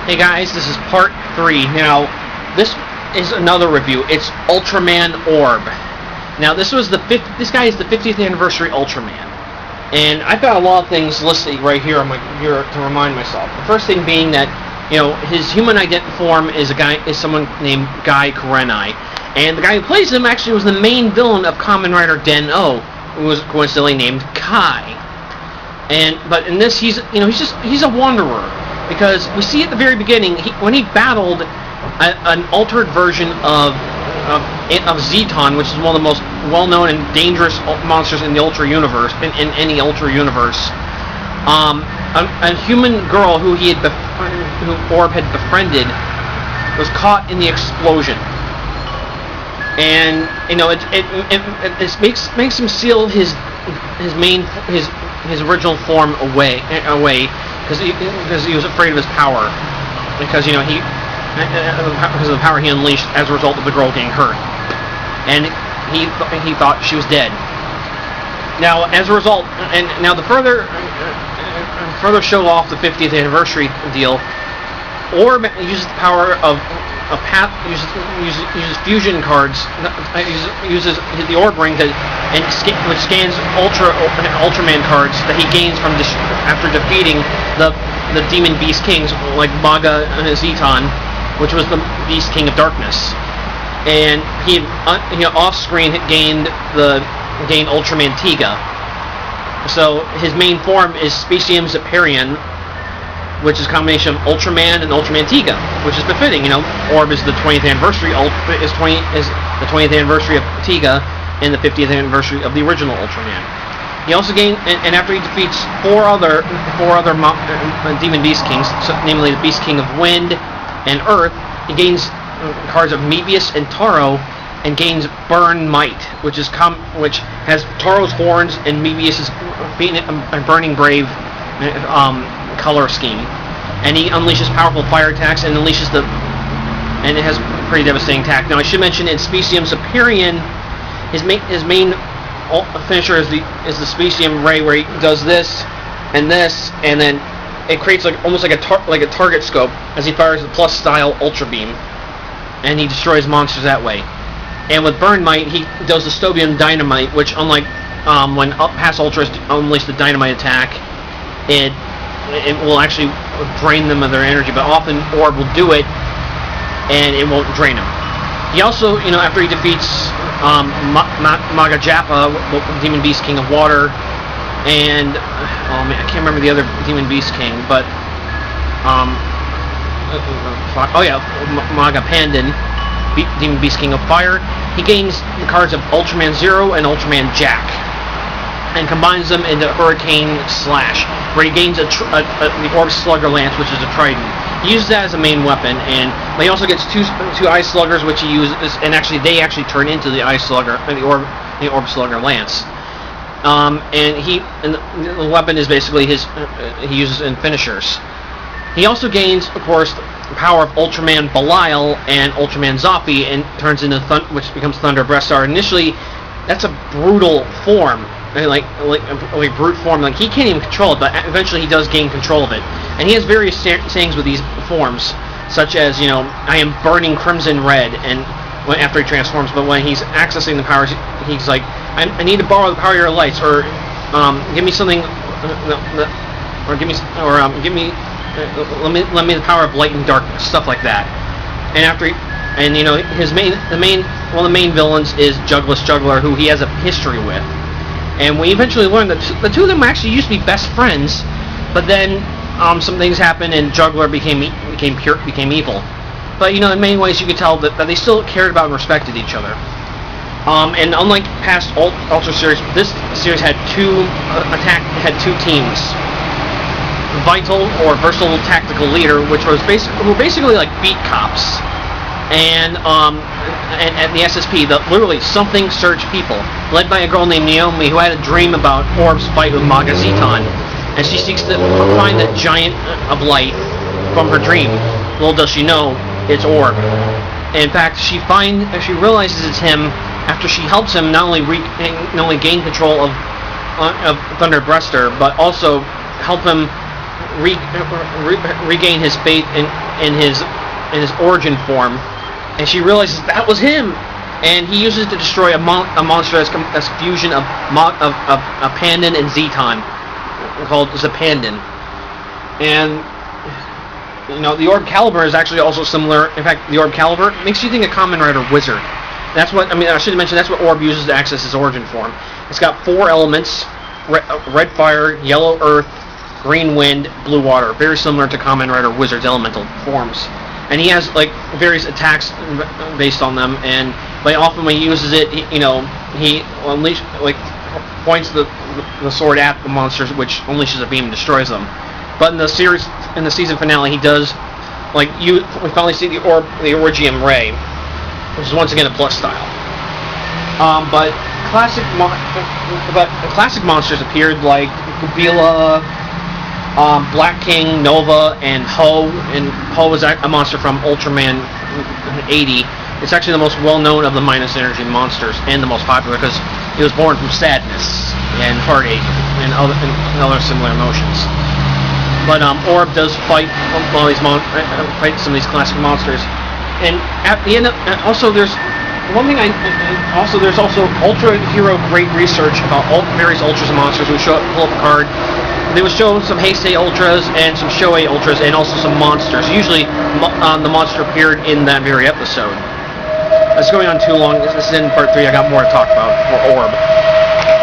Hey guys, this is part 3. Now, this is another review. It's Ultraman Orb. Now, this guy is the 50th anniversary Ultraman, and I've got a lot of things listed right here on my computer to remind myself. The first thing being that, his human form is someone named Guy Kurenai, and the guy who plays him actually was the main villain of Kamen Rider Den-O, who was coincidentally named Kai. But in this, he's a wanderer. Because we see at the very beginning, when he battled an altered version of Zeton, which is one of the most well-known and dangerous monsters in the Ultra universe, in any Ultra universe, a human girl who Orb had befriended was caught in the explosion, and it makes him seal his original form away. Because he was afraid of his power, because of the power he unleashed as a result of the girl getting hurt, and he thought she was dead. Now, as a result, and now to further show off the 50th anniversary deal, Orb uses the power of uses fusion cards, uses the Orb ring which scans Ultraman cards that he gains from after defeating the Demon Beast Kings like Maga Zeton, which was the Beast King of Darkness, and he off screen gained Ultraman Tiga. So his main form is Specium Zeparian, which is a combination of Ultraman and Ultraman Tiga, which is befitting. Orb is the 20th anniversary. Is the 20th anniversary of Tiga and the 50th anniversary of the original Ultraman. He also gained, and after he defeats four other Demon Beast Kings, namely the Beast King of Wind and Earth, he gains cards of Mebius and Taro, and gains Burn Might, which has Taro's horns and Mebius's Burning Brave color scheme, and he unleashes powerful fire attacks and and it has pretty devastating attack. Now, I should mention in Specium Zeparian, his main finisher is the Specium Ray, where he does this, and then it creates almost like a target scope as he fires the Plus style Ultra Beam, and he destroys monsters that way. And with Burn Might, he does the Stobium Dynamite, which, unlike when past Ultras unleash the Dynamite attack, it will actually drain them of their energy, but often Orb will do it, and it won't drain them. He also, after he defeats Maga Jappa, Demon Beast King of Water, and I can't remember the other Demon Beast King, but Maga Pandan, Demon Beast King of Fire, he gains the cards of Ultraman Zero and Ultraman Jack, and combines them into Hurricane Slash, where he gains the Orb Slugger Lance, which is a trident. He uses that as a main weapon, but he also gets two Ice Sluggers, which he uses, and they actually turn into the Ice Slugger, the Orb Slugger Lance. And the weapon is basically he uses in finishers. He also gains, of course, the power of Ultraman Belial and Ultraman Zoppi, and turns into which becomes Thunder Breaststar. Initially, that's a brutal form. Like brute form, he can't even control it, but eventually he does gain control of it. And he has various sayings with these forms, such as, I am burning crimson red, and after he transforms, but when he's accessing the powers, he's like, I need to borrow the power of your lights, or give me something, or let me the power of light and darkness, stuff like that. And one of the main villains is Jugless Juggler, who he has a history with. And we eventually learned that the two of them actually used to be best friends, but then some things happened and Juggler became evil. But in many ways you could tell that they still cared about and respected each other. And unlike past Ultra series, this series had two teams: Vital, or Versatile Tactical Leader, which were basically like beat cops, and the SSP, literally Something Search People, led by a girl named Naomi, who had a dream about Orb's fight with Maga Zeton, and she seeks to find the giant of light from her dream. Little does she know, it's Orb. In fact, she realizes it's him after she helps him not only gain control of Thunder Breaster, but also help him regain his faith in his origin form, and she realizes that was him, and he uses it to destroy a monster that's a fusion of Pandan and Zeton, called Zapandon. And the Orb Caliber is actually also similar. In fact, the Orb Caliber makes you think of Kamen Rider Wizard. That's what I should have mentioned. That's what Orb uses to access his origin form. It's got 4 elements: red fire, yellow earth, green wind, blue water. Very similar to Kamen Rider Wizard's elemental forms. And he has like various attacks based on them. And often when he uses it, he points the sword at the monsters, which unleashes a beam and destroys them. But in the season finale, he does we finally see the Orgium Ray, which is once again a plus style. But classic monsters appeared like Gubila, Black King, Nova, and Ho. And Ho is a monster from Ultraman 80. It's actually the most well-known of the minus energy monsters and the most popular because it was born from sadness and heartache and other similar emotions. But Orb does fight fight some of these classic monsters, and at the end, also there's one thing. There's also Ultra Hero Great research about various Ultras and monsters. We pull up a card. They would show some Heisei Ultras and some Shoei Ultras, and also some monsters. Usually, the monster appeared in that very episode. That's going on too long. This is in part 3. I got more to talk about for Orb.